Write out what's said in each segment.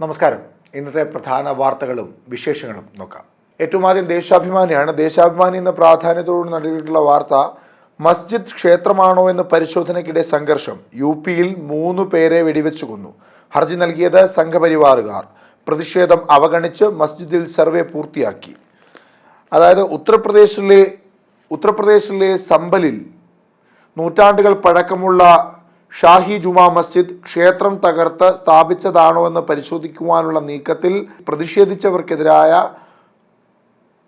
നമസ്കാരം. ഇന്നത്തെ പ്രധാന വാർത്തകളും വിശേഷങ്ങളും നോക്കാം. ഏറ്റവും ആദ്യം ദേശാഭിമാനിയാണ്. ദേശാഭിമാനി എന്ന പ്രാധാന്യത്തോട് നൽകിയിട്ടുള്ള വാർത്ത, മസ്ജിദ് ക്ഷേത്രമാണോ എന്ന് പരിശോധനയ്ക്കിടെ സംഘർഷം. യു.പിയിൽ 3 പേരെ വെടിവെച്ചു കൊന്നു. ഹർജി നൽകിയത് സംഘപരിവാറുകാർ. പ്രതിഷേധം അവഗണിച്ച് മസ്ജിദിൽ സർവേ പൂർത്തിയാക്കി. അതായത് ഉത്തർപ്രദേശിലെ സംബലിൽ നൂറ്റാണ്ടുകൾ പഴക്കമുള്ള ഷാഹി ജുമാ മസ്ജിദ് ക്ഷേത്രം തകർത്ത് സ്ഥാപിച്ചതാണോ എന്ന് പരിശോധിക്കുവാനുള്ള നീക്കത്തിൽ പ്രതിഷേധിച്ചവർക്കെതിരായ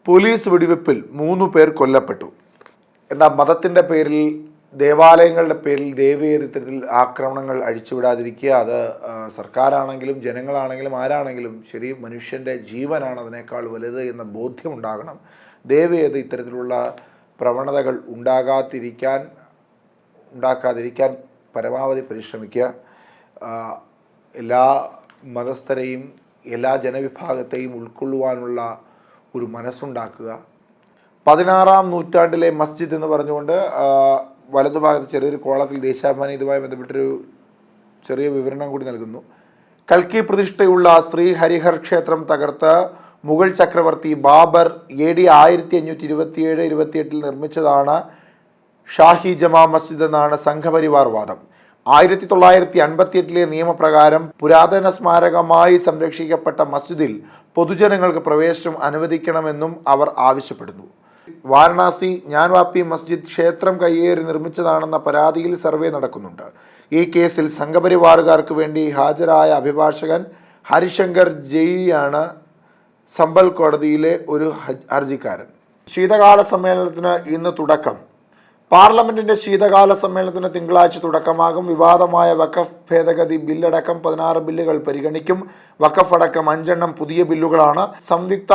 പോലീസ് വെടിവെപ്പിൽ 3 പേർ കൊല്ലപ്പെട്ടു. എന്നാൽ മതത്തിൻ്റെ പേരിൽ, ദേവാലയങ്ങളുടെ പേരിൽ ദൈവീയ ഇത്തരത്തിൽ ആക്രമണങ്ങൾ അഴിച്ചുവിടാതിരിക്കുക. അത് സർക്കാരാണെങ്കിലും ജനങ്ങളാണെങ്കിലും ആരാണെങ്കിലും ശരി, മനുഷ്യൻ്റെ ജീവനാണ് അതിനേക്കാൾ വലുത് എന്ന ബോധ്യമുണ്ടാകണം. ദയവേത് ഇത്തരത്തിലുള്ള പ്രവണതകൾ ഉണ്ടാക്കാതിരിക്കാൻ പരമാവധി പരിശ്രമിക്കുക. എല്ലാ മതസ്ഥരെയും എല്ലാ ജനവിഭാഗത്തെയും ഉൾക്കൊള്ളുവാനുള്ള ഒരു മനസ്സുണ്ടാക്കുക. 16-ാം നൂറ്റാണ്ടിലെ മസ്ജിദ് എന്ന് പറഞ്ഞുകൊണ്ട് വലതുഭാഗത്ത് ചെറിയൊരു കോളത്തിൽ ദേശാഭിമാനി ഇതുമായി ബന്ധപ്പെട്ടൊരു ചെറിയ വിവരണം കൂടി നൽകുന്നു. കൽക്കി പ്രതിഷ്ഠയുള്ള ശ്രീ ഹരിഹർ ക്ഷേത്രം തകർത്ത് മുഗൾ ചക്രവർത്തി ബാബർ AD 1527-28 നിർമ്മിച്ചതാണ് ഷാഹി ജമാ മസ്ജിദ് എന്നാണ് സംഘപരിവാർ വാദം. 1958 നിയമപ്രകാരം പുരാതന സ്മാരകമായി സംരക്ഷിക്കപ്പെട്ട മസ്ജിദിൽ പൊതുജനങ്ങൾക്ക് പ്രവേശനം അനുവദിക്കണമെന്നും അവർ ആവശ്യപ്പെടുന്നു. വാരണാസി ജ്ഞാൻവാപ്പി മസ്ജിദ് ക്ഷേത്രം കയ്യേറി നിർമ്മിച്ചതാണെന്ന പരാതിയിൽ സർവേ നടക്കുന്നുണ്ട്. ഈ കേസിൽ സംഘപരിവാറുകാർക്ക് വേണ്ടി ഹാജരായ അഭിഭാഷകൻ ഹരിശങ്കർ ജെയിയാണ് സംബൽ കോടതിയിലെ ഒരു ഹർജിക്കാരൻ. ശീതകാല സമ്മേളനത്തിന് ഇന്ന് തുടക്കം. പാർലമെന്റിന്റെ ശീതകാല സമ്മേളനത്തിന് തിങ്കളാഴ്ച തുടക്കമാകും. വിവാദമായ വഖഫ് ഭേദഗതി ബില്ലടക്കം 16 ബില്ലുകൾ പരിഗണിക്കും. വഖഫ് അടക്കം 5 പുതിയ ബില്ലുകളാണ്. സംയുക്ത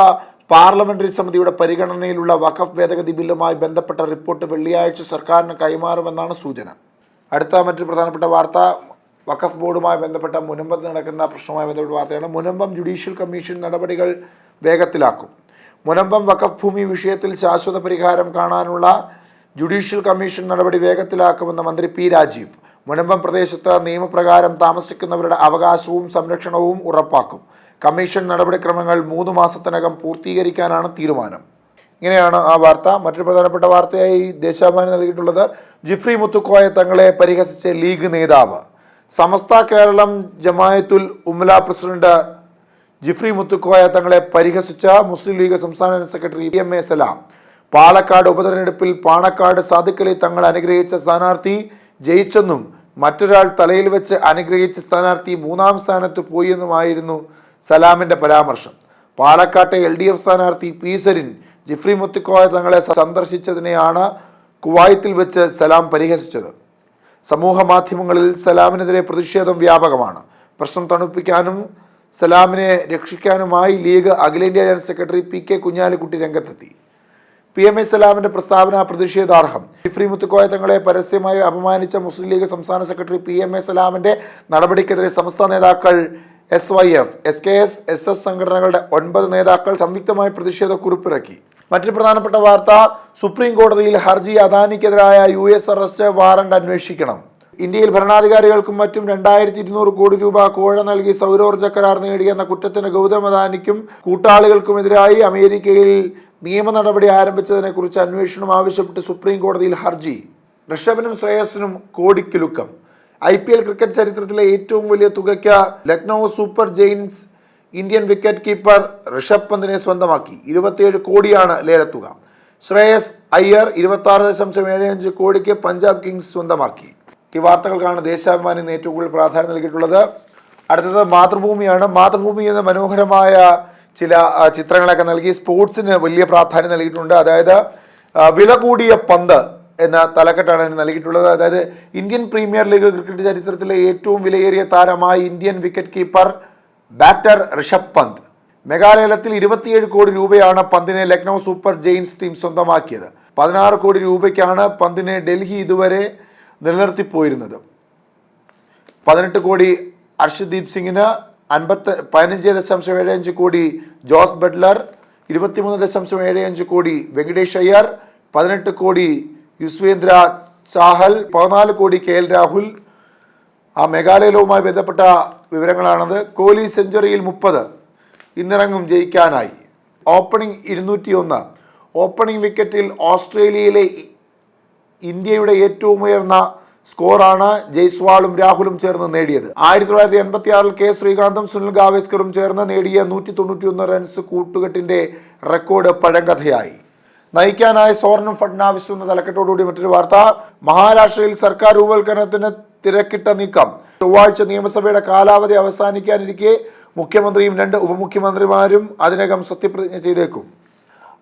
പാർലമെന്ററി സമിതിയുടെ പരിഗണനയിലുള്ള വഖഫ് ഭേദഗതി ബില്ലുമായി ബന്ധപ്പെട്ട റിപ്പോർട്ട് വെള്ളിയാഴ്ച സർക്കാരിന് കൈമാറുമെന്നാണ് സൂചന. അടുത്ത മറ്റൊരു പ്രധാനപ്പെട്ട വാർത്ത, വഖഫ് ബോർഡുമായി ബന്ധപ്പെട്ട മുനമ്പത്ത് നടക്കുന്ന പ്രശ്നവുമായി ബന്ധപ്പെട്ട വാർത്തയാണ്. മുനമ്പം ജുഡീഷ്യൽ കമ്മീഷൻ നടപടികൾ വേഗത്തിലാക്കും. മുനമ്പം വഖഫ് ഭൂമി വിഷയത്തിൽ ശാശ്വത പരിഹാരം കാണാനുള്ള ജുഡീഷ്യൽ കമ്മീഷൻ നടപടി വേഗത്തിലാക്കുമെന്ന് മന്ത്രി P. രാജീവ്. മുനമ്പം പ്രദേശത്ത് നിയമപ്രകാരം താമസിക്കുന്നവരുടെ അവകാശവും സംരക്ഷണവും ഉറപ്പാക്കും. കമ്മീഷൻ നടപടിക്രമങ്ങൾ 3 മാസത്തിനകം പൂർത്തീകരിക്കാനാണ് തീരുമാനം. ഇങ്ങനെയാണ് ആ വാർത്ത. മറ്റൊരു പ്രധാനപ്പെട്ട വാർത്തയായി ദേശാഭിമാനി നൽകിയിട്ടുള്ളത്, ജിഫ്രി മുത്തുക്കോയ തങ്ങളെ പരിഹസിച്ച ലീഗ് നേതാവ്. സമസ്ത കേരളം ജമായത്തുൽ ഉമല പ്രസിഡന്റ് ജിഫ്രി മുത്തുക്കോയ തങ്ങളെ പരിഹസിച്ച മുസ്ലിം ലീഗ് സംസ്ഥാന സെക്രട്ടറി PMA സലാം. പാലക്കാട് ഉപതെരഞ്ഞെടുപ്പിൽ പാണക്കാട് സാദിഖ് അലി തങ്ങൾ അനുഗ്രഹിച്ച സ്ഥാനാർത്ഥി ജയിച്ചെന്നും മറ്റൊരാൾ തലയിൽ വെച്ച് അനുഗ്രഹിച്ച സ്ഥാനാർത്ഥി 3-ാം സ്ഥാനത്ത് പോയി എന്നുമായിരുന്നു സലാമിൻ്റെ പരാമർശം. പാലക്കാട്ടെ LDF സ്ഥാനാർത്ഥി P. സരിൻ ജിഫ്രി മുത്തുക്കോയ തങ്ങളെ സന്ദർശിച്ചതിനെയാണ് കുവൈത്തിൽ വെച്ച് സലാം പരിഹസിച്ചത്. സമൂഹ മാധ്യമങ്ങളിൽ സലാമിനെതിരെ പ്രതിഷേധം വ്യാപകമാണ്. പ്രശ്നം തണുപ്പിക്കാനും സലാമിനെ രക്ഷിക്കാനുമായി ലീഗ് അഖിലേന്ത്യാ ജനറൽ സെക്രട്ടറി PK കുഞ്ഞാലിക്കുട്ടി രംഗത്തെത്തി. PMA സലാമിന്റെ പ്രസ്താവന പ്രതിഷേധാർഹം. ജിഫ്രി മുത്തുക്കോയ തങ്ങളെ പരസ്യമായി അപമാനിച്ച മുസ്ലിം ലീഗ് സംസ്ഥാന സെക്രട്ടറി PMA സലാമിന്റെ നടപടിക്കെതിരെ സമസ്ത നേതാക്കൾ, SYF, SKS, SF സംഘടനകളുടെ 9 നേതാക്കൾ സംയുക്തമായി പ്രതിഷേധ കുറിപ്പിറക്കി. മറ്റൊരു പ്രധാനപ്പെട്ട വാർത്ത, സുപ്രീം കോടതിയിൽ ഹർജി, അദാനിക്കെതിരായ US അറസ്റ്റ് വാറണ്ട് അന്വേഷിക്കണം. ഇന്ത്യയിൽ ഭരണാധികാരികൾക്കും മറ്റും 2200 കോടി രൂപ കോഴ നൽകി സൗരോർജ്ജ കരാർ നേടിയെന്ന കുറ്റത്തിന് ഗൗതം അദാനിക്കും കൂട്ടാളികൾക്കുമെതിരായി അമേരിക്കയിൽ നിയമ നടപടി ആരംഭിച്ചതിനെക്കുറിച്ച് അന്വേഷണം ആവശ്യപ്പെട്ട് സുപ്രീം കോടതിയിൽ ഹർജി. ഋഷഭിനും ശ്രേയസിനും കോടിക്കിലുക്കം. IPL ക്രിക്കറ്റ് ചരിത്രത്തിലെ ഏറ്റവും വലിയ തുകയ്ക്ക് Lucknow super Jains Indian wicket keeper Rishabh പന്തിനെ സ്വന്തമാക്കി. 27 കോടിയാണ് ലേലത്തുക. ശ്രേയസ് അയ്യർ 26.75 കോടിക്ക് പഞ്ചാബ് കിങ്സ് സ്വന്തമാക്കി. ഈ വാർത്തകൾക്കാണ് ദേശാഭിമാനി ഏറ്റവും കൂടുതൽ പ്രാധാന്യം നൽകിയിട്ടുള്ളത്. അടുത്തത് മാതൃഭൂമിയാണ്. മാതൃഭൂമി എന്ന മനോഹരമായ ചില ചിത്രങ്ങളൊക്കെ നൽകി സ്പോർട്സിന് വലിയ പ്രാധാന്യം നൽകിയിട്ടുണ്ട്. അതായത് വില കൂടിയ പന്ത് എന്ന തലക്കെട്ടാണ് നൽകിയിട്ടുള്ളത്. അതായത് ഇന്ത്യൻ പ്രീമിയർ ലീഗ് ക്രിക്കറ്റ് ചരിത്രത്തിലെ ഏറ്റവും വിലയേറിയ താരമായി Indian wicket keeper batter Rishabh Pant. മെഗാലേലത്തിൽ 27 കോടി രൂപയാണ് പന്തിനെ ലക്നൗ സൂപ്പർ ജെയിൻസ് ടീം സ്വന്തമാക്കിയത്. 16 കോടി രൂപയ്ക്കാണ് പന്തിനെ ഡൽഹി ഇതുവരെ നിലനിർത്തിപ്പോയിരുന്നത്. 18 കോടി അർഷദീപ് സിംഗിന്, 15.75 കോടി ജോസ് ബട്ട്ലർ, 23.75 കോടി വെങ്കടേഷ് അയ്യർ, 18 കോടി യുസ്വേന്ദ്ര ചാഹൽ, 14 കോടി KL രാഹുൽ. ആ മെഗാലയവുമായി ബന്ധപ്പെട്ട വിവരങ്ങളാണത്. കോഹ്ലി സെഞ്ചുറിയിൽ 30, ഇന്നിറങ്ങും ജയിക്കാനായി. ഓപ്പണിംഗ് 201. ഓപ്പണിംഗ് വിക്കറ്റിൽ ഓസ്ട്രേലിയയിലെ ഇന്ത്യയുടെ ഏറ്റവും ഉയർന്ന സ്കോറാണ് ജയ്സ്വാളും രാഹുലും ചേർന്ന് നേടിയത്. 1986 കെ ശ്രീകാന്തും സുനിൽ ഗാവസ്കറും ചേർന്ന് നേടിയ 191 റൺസ് കൂട്ടുകെട്ടിന്റെ റെക്കോർഡ് പഴങ്കഥയായി. നയിക്കാനായ സോറനും ഫഡ്നാവിസും എന്ന തലക്കെട്ടോടുകൂടി മറ്റൊരു വാർത്ത. മഹാരാഷ്ട്രയിൽ സർക്കാർ രൂപവൽക്കരണത്തിന് തിരക്കിട്ട നീക്കം. ചൊവ്വാഴ്ച നിയമസഭയുടെ കാലാവധി അവസാനിക്കാനിരിക്കെ മുഖ്യമന്ത്രിയും 2 ഉപമുഖ്യമന്ത്രിമാരും അതിനകം സത്യപ്രതിജ്ഞ ചെയ്തേക്കും.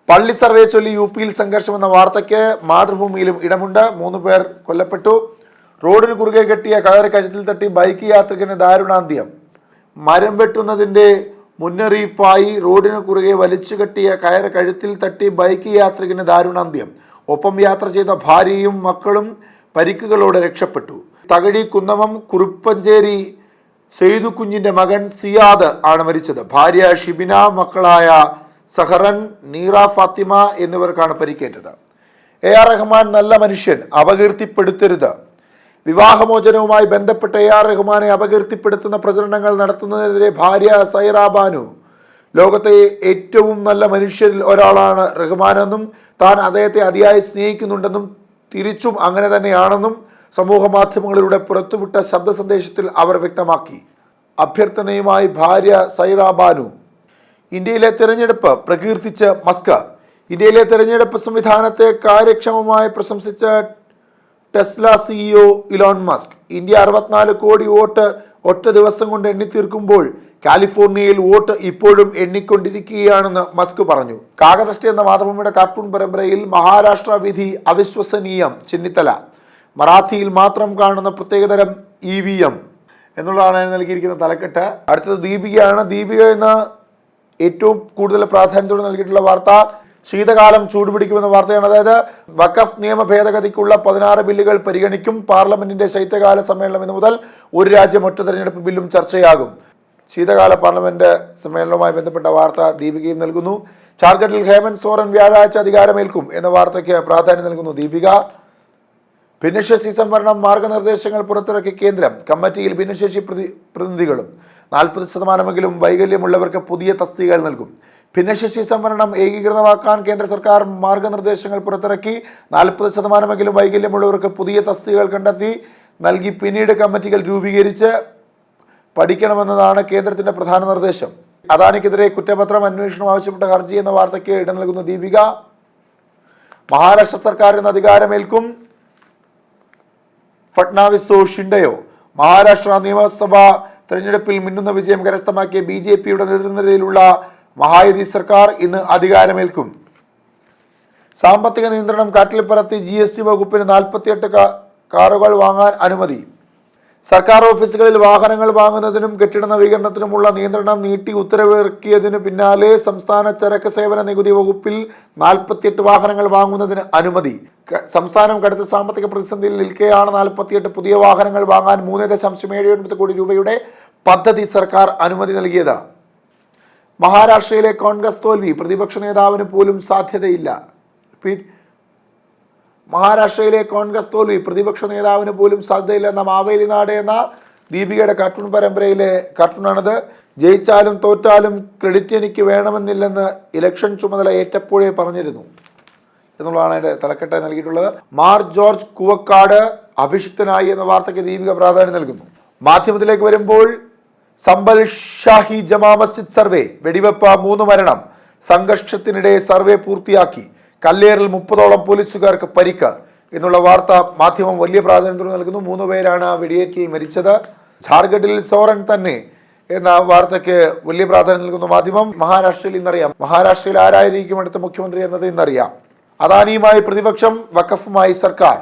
പള്ളി സർവേ ചൊല്ലി യുപിയിൽ സംഘർഷമെന്ന വാർത്തയ്ക്ക് മാതൃഭൂമിയിലും ഇടമുണ്ട്. 3 പേർ കൊല്ലപ്പെട്ടു. റോഡിന് കുറുകെ കെട്ടിയ കയർ കഴുത്തിൽ തട്ടി ബൈക്ക് യാത്രികന് ദാരുണാന്ത്യം. മരം വെട്ടുന്നതിൻ്റെ മുന്നറിയിപ്പായി റോഡിന് കുറുകെ വലിച്ചു കെട്ടിയ കയർ കഴുത്തിൽ തട്ടി ബൈക്ക് യാത്രികന് ദാരുണാന്ത്യം. ഒപ്പം യാത്ര ചെയ്ത ഭാര്യയും മക്കളും പരിക്കുകളോടെ രക്ഷപ്പെട്ടു. തകഴി കുന്നമം കുറുപ്പഞ്ചേരി സെയ്തു കുഞ്ഞിൻ്റെ മകൻ സിയാദ് ആണ് മരിച്ചത്. ഭാര്യ ഷിബിന, മക്കളായ സഹറൻ, നീറ, ഫാത്തിമ എന്നിവർക്കാണ് പരിക്കേറ്റത്. AR റഹ്മാൻ നല്ല മനുഷ്യൻ, അപകീർത്തിപ്പെടുത്തരുത്. വിവാഹമോചനവുമായി ബന്ധപ്പെട്ട് AR റഹ്മാനെ അപകീർത്തിപ്പെടുത്തുന്ന പ്രചരണങ്ങൾ നടത്തുന്നതിനെതിരെ ഭാര്യ സൈറ ബാനു. ലോകത്തെ ഏറ്റവും നല്ല മനുഷ്യരിൽ ഒരാളാണ് റഹ്മാനെന്നും താൻ അദ്ദേഹത്തെ അതിയായി സ്നേഹിക്കുന്നുണ്ടെന്നും തിരിച്ചും അങ്ങനെ തന്നെയാണെന്നും സമൂഹ മാധ്യമങ്ങളിലൂടെ പുറത്തുവിട്ട ശബ്ദ സന്ദേശത്തിൽ അവർ വ്യക്തമാക്കി. അഭ്യർത്ഥനയുമായി ഭാര്യ സൈറ ബാനു. ഇന്ത്യയിലെ തെരഞ്ഞെടുപ്പ് പ്രകീർത്തിച്ച് മസ്ക്. ഇന്ത്യയിലെ തെരഞ്ഞെടുപ്പ് സംവിധാനത്തെ കാര്യക്ഷമമായി പ്രശംസിച്ച Tesla CEO Elon Musk. India 64 കോടി വോട്ട് ഒറ്റ ദിവസം കൊണ്ട് എണ്ണിത്തീർക്കുമ്പോൾ കാലിഫോർണിയയിൽ വോട്ട് ഇപ്പോഴും എണ്ണിക്കൊണ്ടിരിക്കുകയാണെന്ന് മസ്ക് പറഞ്ഞു. കാകദൃഷ്ടി എന്ന മാതൃഭൂമിയുടെ കാർട്ടൂൺ പരമ്പരയിൽ മഹാരാഷ്ട്ര വിധി അവിശ്വസനീയം, ചെന്നിത്തല. മറാഠിയിൽ മാത്രം കാണുന്ന പ്രത്യേകതരം EVM എന്നുള്ളതാണ് നൽകിയിരിക്കുന്ന തലക്കെട്ട്. അടുത്തത് ദീപികയാണ്. ദീപിക എന്ന ഏറ്റവും കൂടുതൽ പ്രാധാന്യത്തോടെ നൽകിയിട്ടുള്ള വാർത്ത ശീതകാലം ചൂടുപിടിക്കുമെന്ന വാർത്തയാണ്. അതായത് വഖഫ് നിയമ ഭേദഗതിക്കുള്ള 16 ബില്ലുകൾ പരിഗണിക്കും. പാർലമെന്റിന്റെ ശൈത്യകാല സമ്മേളനം ഇന്നു മുതൽ ഒരു രാജ്യം ഒറ്റ തെരഞ്ഞെടുപ്പ് ബില്ലും ചർച്ചയാകും. ശീതകാല പാർലമെന്റ് സമ്മേളനവുമായി ബന്ധപ്പെട്ട വാർത്ത ദീപികയും നൽകുന്നു. ജാർഖണ്ഡിൽ ഹേമന്ത് സോറൻ വ്യാഴാഴ്ച അധികാരമേൽക്കും എന്ന വാർത്തയ്ക്ക് പ്രാധാന്യം നൽകുന്നു ദീപിക. ഭിന്നശേഷി സംവരണം മാർഗനിർദ്ദേശങ്ങൾ പുറത്തിറക്കി കേന്ദ്രം. കമ്മിറ്റിയിൽ ഭിന്നശേഷി പ്രതിനിധികളും. 40% വൈകല്യമുള്ളവർക്ക് പുതിയ തസ്തികകൾ നൽകും. ഭിന്നശേഷി സംവരണം ഏകീകൃതമാക്കാൻ കേന്ദ്ര സർക്കാർ മാർഗനിർദ്ദേശങ്ങൾ പുറത്തിറക്കി. 40% വൈകല്യമുള്ളവർക്ക് പുതിയ തസ്തികകൾ കണ്ടെത്തി നൽകി. പിന്നീട് കമ്മിറ്റികൾ രൂപീകരിച്ച് പഠിക്കണമെന്നതാണ് കേന്ദ്രത്തിന്റെ പ്രധാന നിർദ്ദേശം. അദാനിക്കെതിരെ കുറ്റപത്രം, അന്വേഷണം ആവശ്യപ്പെട്ട ഹർജി എന്ന വാർത്തയ്ക്ക് ഇടം നൽകുന്ന ദീപിക. മഹാരാഷ്ട്ര സർക്കാർ ഇന്ന് അധികാരമേൽക്കും. ഫഡ്നാവിസോ ഷിൻഡെയോ. മഹാരാഷ്ട്ര നിയമസഭാ തെരഞ്ഞെടുപ്പിൽ മിന്നുന്ന വിജയം കരസ്ഥമാക്കിയ BJPയുടെ നേതൃത്വത്തിലുള്ള മഹായുതി സർക്കാർ ഇന്ന് അധികാരമേൽക്കും. സാമ്പത്തിക നിയന്ത്രണം കാറ്റിൽ പറത്തി GST വകുപ്പിന് 48 കാറുകൾ വാങ്ങാൻ അനുമതി. സർക്കാർ ഓഫീസുകളിൽ വാഹനങ്ങൾ വാങ്ങുന്നതിനും കെട്ടിട നവീകരണത്തിനുമുള്ള നിയന്ത്രണം നീട്ടി ഉത്തരവിറക്കിയതിനു പിന്നാലെ സംസ്ഥാന ചരക്ക് സേവന നികുതി വകുപ്പിൽ 48 വാഹനങ്ങൾ വാങ്ങുന്നതിന് അനുമതി. സംസ്ഥാനം കടുത്ത സാമ്പത്തിക പ്രതിസന്ധിയിൽ നിൽക്കെയാണ് 48 പുതിയ വാഹനങ്ങൾ വാങ്ങാൻ 3.79 കോടി രൂപയുടെ പദ്ധതി സർക്കാർ അനുമതി നൽകിയത്. മഹാരാഷ്ട്രയിലെ കോൺഗ്രസ് തോൽവി പ്രതിപക്ഷ നേതാവിന് പോലും സാധ്യതയില്ല. മഹാരാഷ്ട്രയിലെ കോൺഗ്രസ് തോൽവി പ്രതിപക്ഷ നേതാവിന് പോലും സാധ്യതയില്ല എന്ന മാവേലി നാട് എന്ന ദീപികയുടെ കാർട്ടൂൺ പരമ്പരയിലെ കാർട്ടൂണാണിത്. ജയിച്ചാലും തോറ്റാലും ക്രെഡിറ്റ് എനിക്ക് വേണമെന്നില്ലെന്ന് ഇലക്ഷൻ ചുമതല ഏറ്റപ്പോഴേ പറഞ്ഞിരുന്നു എന്നുള്ളതാണ് അതിൻ്റെ തലക്കെട്ടായി നൽകിയിട്ടുള്ളത്. മാർ ജോർജ് കൂവക്കാട് അഭിഷിക്തനായി എന്ന വാർത്തയ്ക്ക് ദീപിക പ്രാധാന്യം നൽകുന്നു. മാധ്യമത്തിലേക്ക് വരുമ്പോൾ സമ്പൽ ഷാഹി ജമാ മസ്ജിദ് സർവേ. വെടിവെപ്പ് 3 മരണം. സംഘർഷത്തിനിടെ സർവേ പൂർത്തിയാക്കി. കല്ലേറിൽ 30ഓളം പോലീസുകാർക്ക് പരിക്ക് എന്നുള്ള വാർത്ത മാധ്യമം വലിയ പ്രാധാന്യം നൽകുന്നു. 3 പേരാണ് വെടിയേറ്റിൽ മരിച്ചത്. ജാർഖണ്ഡിൽ സോറൻ തന്നെ എന്ന വാർത്തയ്ക്ക് വലിയ പ്രാധാന്യം നൽകുന്നു മാധ്യമം. മഹാരാഷ്ട്രയിൽ ഇന്നറിയാം. മഹാരാഷ്ട്രയിൽ ആരായിരിക്കും അടുത്ത മുഖ്യമന്ത്രി എന്നത് ഇന്നറിയാം. അദാനിയുമായി പ്രതിപക്ഷം, വഖഫുമായി സർക്കാർ.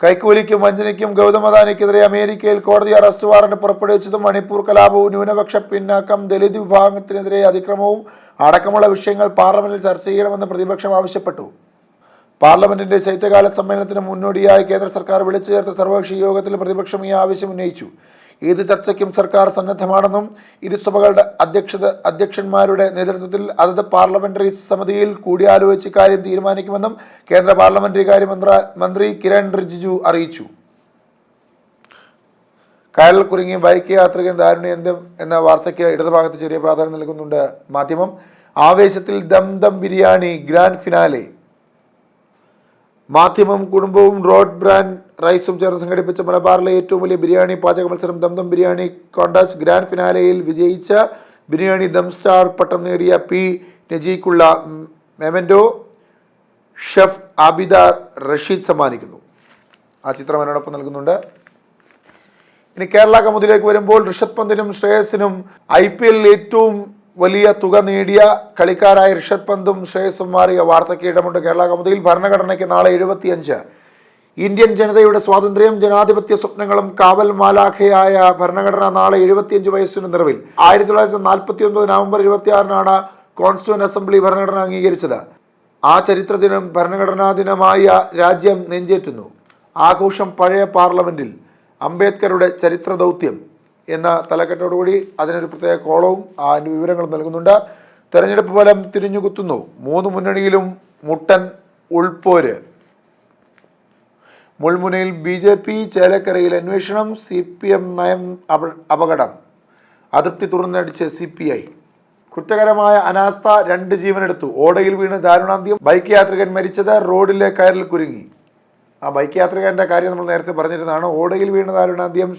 കൈക്കൂലിക്കും വഞ്ചനയ്ക്കും ഗൗതം അദാനിക്കെതിരെ അമേരിക്കയിൽ കോടതി അറസ്റ്റ് വാറന്റ് പുറപ്പെടുവിച്ചതും മണിപ്പൂർ കലാപവും ന്യൂനപക്ഷ പിന്നാക്കം ദലിത് വിഭാഗത്തിനെതിരെ അതിക്രമവും അടക്കമുള്ള വിഷയങ്ങൾ പാർലമെന്റിൽ ചർച്ച ചെയ്യണമെന്ന് പ്രതിപക്ഷം ആവശ്യപ്പെട്ടു. പാർലമെന്റിന്റെ ശൈത്യകാല സമ്മേളനത്തിന് മുന്നോടിയായി കേന്ദ്ര സർക്കാർ വിളിച്ചു ചേർത്ത സർവകക്ഷി യോഗത്തിൽ പ്രതിപക്ഷം ഈ ആവശ്യം ഉന്നയിച്ചു. ഏത് ചർച്ചയ്ക്കും സർക്കാർ സന്നദ്ധമാണെന്നും ഇരുസഭകളുടെ അധ്യക്ഷന്മാരുടെ നേതൃത്വത്തിൽ അതത് പാർലമെന്ററി സമിതിയിൽ കൂടിയാലോചിച്ച് കാര്യം തീരുമാനിക്കുമെന്നും കേന്ദ്ര പാർലമെന്ററി കാര്യ മന്ത്രി കിരൺ റിജിജു അറിയിച്ചു. കയറിൽ കുരുങ്ങി ബൈക്ക് യാത്രികൻ ദാരുണ്യാന്ത്യം എന്ന വാർത്തയ്ക്ക് ഇടതുഭാഗത്ത് ചെറിയ പ്രാധാന്യം നൽകുന്നുണ്ട് മാധ്യമം. ആവേശത്തിൽ ദം ബിരിയാണി ഗ്രാൻഡ് ഫിനാലെ. മാധ്യമം കുടുംബവും റോഡ് ബ്രാൻഡ് റൈസും ചേർന്ന് സംഘടിപ്പിച്ച മലബാറിലെ ഏറ്റവും വലിയ ബിരിയാണി പാചക മത്സരം ദം ബിരിയാണി കോൺടാസ്റ്റ് ഗ്രാൻഡ് ഫിനാലയിൽ വിജയിച്ച ബിരിയാണി ദം സ്റ്റാർ പട്ടം നേടിയ പി നജീക്കുള്ള മെമൻഡോ ഷെഫ് ആബിദ റഷീദ് സമ്മാനിക്കുന്നു. ആ ചിത്രം അതിനോടൊപ്പം നൽകുന്നുണ്ട്. ഇനി കേരള കൗമുദിയിലേക്ക് വരുമ്പോൾ ഋഷഭ് പന്തിനും ശ്രേയസിനും IPL ഏറ്റവും വലിയ തുക നേടിയ കളിക്കാരായ ഋഷഭ് പന്തും ശ്രേയസും മാറിയ വാർത്തയ്ക്ക് ഇടമുണ്ട് കേരള കൗമുദിയിൽ. ഭരണഘടനയ്ക്ക് നാളെ 75. ഇന്ത്യൻ ജനതയുടെ സ്വാതന്ത്ര്യം ജനാധിപത്യ സ്വപ്നങ്ങളും കാവൽ മാലാഖയായ ഭരണഘടന നാളെ 75 വയസ്സിന് നിറവിൽ. 1949 നവംബർ 26 കോൺസ്റ്റിറ്റ്യൂവന്റ് അസംബ്ലി ഭരണഘടന അംഗീകരിച്ചത്. ആ ചരിത്ര ദിനം ഭരണഘടനാ ദിനമായ രാജ്യം നെഞ്ചേറ്റുന്നു. ആഘോഷം പഴയ പാർലമെന്റിൽ അംബേദ്കറുടെ ചരിത്ര ദൗത്യം എന്ന തലക്കെട്ടോടുകൂടി അതിനൊരു പ്രത്യേക കോളവും അതിൻ്റെ വിവരങ്ങളും നൽകുന്നുണ്ട്. തെരഞ്ഞെടുപ്പ് ഫലം തിരിഞ്ഞുകുത്തുന്നു. 3 മുന്നണിയിലും മുട്ടൻ ഉൾപ്പോര്. മുൾമുനയിൽ BJP, ചേലക്കരയിൽ അന്വേഷണം, CPM നയം അപകടം, അതൃപ്തി തുറന്നടിച്ച് CPI. കുറ്റകരമായ അനാസ്ഥ 2 ജീവനെടുത്തു. ഓടയിൽ വീണ് ദാരുണാന്ത്യം. ബൈക്ക് യാത്രികൻ മരിച്ചത് റോഡിലെ കയറിൽ കുരുങ്ങി. ആ ബൈക്ക് യാത്രികൻ്റെ കാര്യം നമ്മൾ നേരത്തെ പറഞ്ഞിരുന്നതാണ്. ഓടയിൽ വീണ ദാരുണാന്ത്യം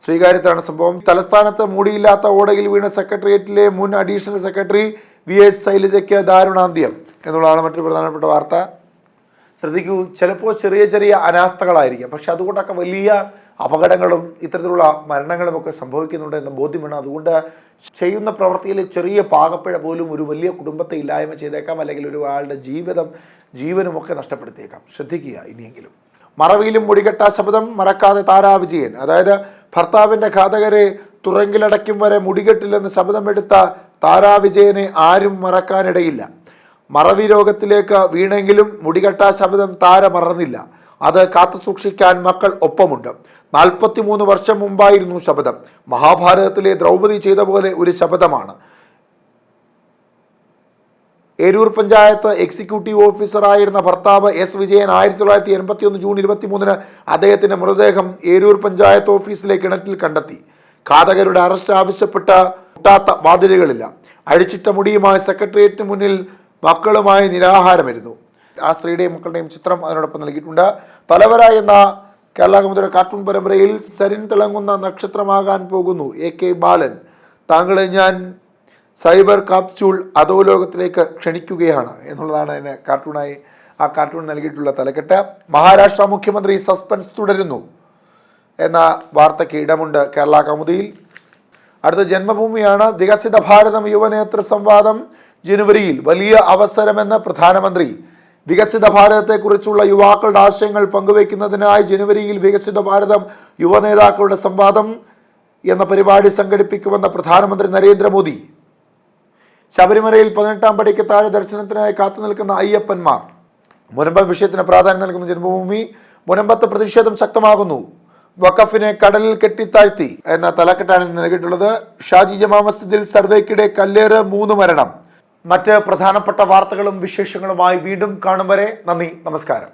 ശ്രീകാര്യത്താണ് സംഭവം. തലസ്ഥാനത്ത് മൂടിയില്ലാത്ത ഓടയിൽ വീണ സെക്രട്ടേറിയറ്റിലെ മുൻ അഡീഷണൽ സെക്രട്ടറി VS ശൈലജയ്ക്ക് ദാരുണാന്ത്യം എന്നുള്ളതാണ് മറ്റൊരു പ്രധാനപ്പെട്ട വാർത്ത. ശ്രദ്ധിക്കൂ, ചിലപ്പോൾ ചെറിയ അനാസ്ഥകളായിരിക്കും, പക്ഷെ അതുകൊണ്ടൊക്കെ വലിയ അപകടങ്ങളും ഇത്തരത്തിലുള്ള മരണങ്ങളുമൊക്കെ സംഭവിക്കുന്നുണ്ട് എന്ന ബോധ്യം വേണം. അതുകൊണ്ട് ചെയ്യുന്ന പ്രവൃത്തിയിൽ ചെറിയ പാകപ്പിഴ പോലും ഒരു വലിയ കുടുംബത്തെ ഇല്ലായ്മ ചെയ്തേക്കാം, അല്ലെങ്കിൽ ഒരാളുടെ ജീവനുമൊക്കെ നഷ്ടപ്പെടുത്തിയേക്കാം. ശ്രദ്ധിക്കുക ഇനിയെങ്കിലും. മറവിയിലും മുടികെട്ടാ ശബ്ദം മറക്കാതെ താരാ വിജയൻ. അതായത് ഭർത്താവിൻ്റെ ഘാതകരെ തുറങ്കിലടയ്ക്കും വരെ മുടികെട്ടില്ലെന്ന് ശബ്ദമെടുത്ത താരാ വിജയനെ ആരും മറക്കാനിടയില്ല. മറവി രോഗത്തിലേക്ക് വീണെങ്കിലും മുടികെട്ടാ ശബ്ദം താര മറന്നില്ല. അത് കാത്തു സൂക്ഷിക്കാൻ മക്കൾ ഒപ്പമുണ്ട്. 43 വർഷം മുമ്പായിരുന്നു ശബ്ദം. മഹാഭാരതത്തിലെ ദ്രൗപദി ചെയ്ത പോലെ ഒരു ശബ്ദമാണ്. ഏരൂർ പഞ്ചായത്ത് എക്സിക്യൂട്ടീവ് ഓഫീസറായിരുന്ന ഭർത്താവ് S വിജയൻ 1981 ജൂൺ 23 അദ്ദേഹത്തിൻ്റെ മൃതദേഹം ഏരൂർ പഞ്ചായത്ത് ഓഫീസിലെ കിണറ്റിൽ കണ്ടെത്തി. ഘാതകരുടെ അറസ്റ്റ് ആവശ്യപ്പെട്ട മുട്ടാത്ത വാതിലുകളില്ല. അഴിച്ചിട്ട മുടിയുമായി സെക്രട്ടേറിയറ്റിന് മുന്നിൽ മക്കളുമായി നിരാഹാരമായിരുന്നു. ആ സ്ത്രീയുടെയും മക്കളുടെയും ചിത്രം അതിനോടൊപ്പം നൽകിയിട്ടുണ്ട്. തലവര എന്ന കേരള കൗമുദിയുടെ കാർട്ടൂൺ പരമ്പരയിൽ സരിൻ തിളങ്ങുന്ന നക്ഷത്രമാകാൻ പോകുന്നു AK ബാലൻ. താങ്കളെ ഞാൻ സൈബർ കാപ്സ്യൂൾ അധോലോകത്തിലേക്ക് ക്ഷണിക്കുകയാണ് എന്നുള്ളതാണ് അതിന് ആ കാർട്ടൂൺ നൽകിയിട്ടുള്ള തലക്കെട്ട്. മഹാരാഷ്ട്ര മുഖ്യമന്ത്രി സസ്പെൻസ് തുടരുന്നു എന്ന വാർത്തയ്ക്ക് ഇടമുണ്ട് കേരള കൗമുദിയിൽ. അടുത്ത ജന്മഭൂമിയാണ്. വികസിത ഭാരതം യുവനേതൃ സംവാദം ജനുവരിയിൽ വലിയ അവസരമെന്ന് പ്രധാനമന്ത്രി. വികസിത ഭാരതത്തെക്കുറിച്ചുള്ള യുവാക്കളുടെ ആശയങ്ങൾ പങ്കുവയ്ക്കുന്നതിനായി ജനുവരിയിൽ വികസിത ഭാരതം യുവനേതാക്കളുടെ സംവാദം എന്ന പരിപാടി സംഘടിപ്പിക്കുമെന്ന പ്രധാനമന്ത്രി നരേന്ദ്രമോദി. ശബരിമലയിൽ 18-ാം പടിക്ക് താഴെ ദർശനത്തിനായി കാത്തു നിൽക്കുന്ന അയ്യപ്പന്മാർ. മുനമ്പം വിഷയത്തിന് പ്രാധാന്യം നൽകുന്ന ജന്മഭൂമി. മുനമ്പത്ത് പ്രതിഷേധം ശക്തമാകുന്നു. വഖഫിനെ കടലിൽ കെട്ടിത്താഴ്ത്തി എന്ന തലക്കെട്ടാണ് നൽകിയിട്ടുള്ളത്. ഷാജി ജമാ മസ്ജിദിൽ സർവേക്കിടെ കല്ലേറ് 3 മരണം. മറ്റ് പ്രധാനപ്പെട്ട വാർത്തകളും വിശേഷങ്ങളുമായി വീണ്ടും കാണും വരെ നന്ദി, നമസ്കാരം.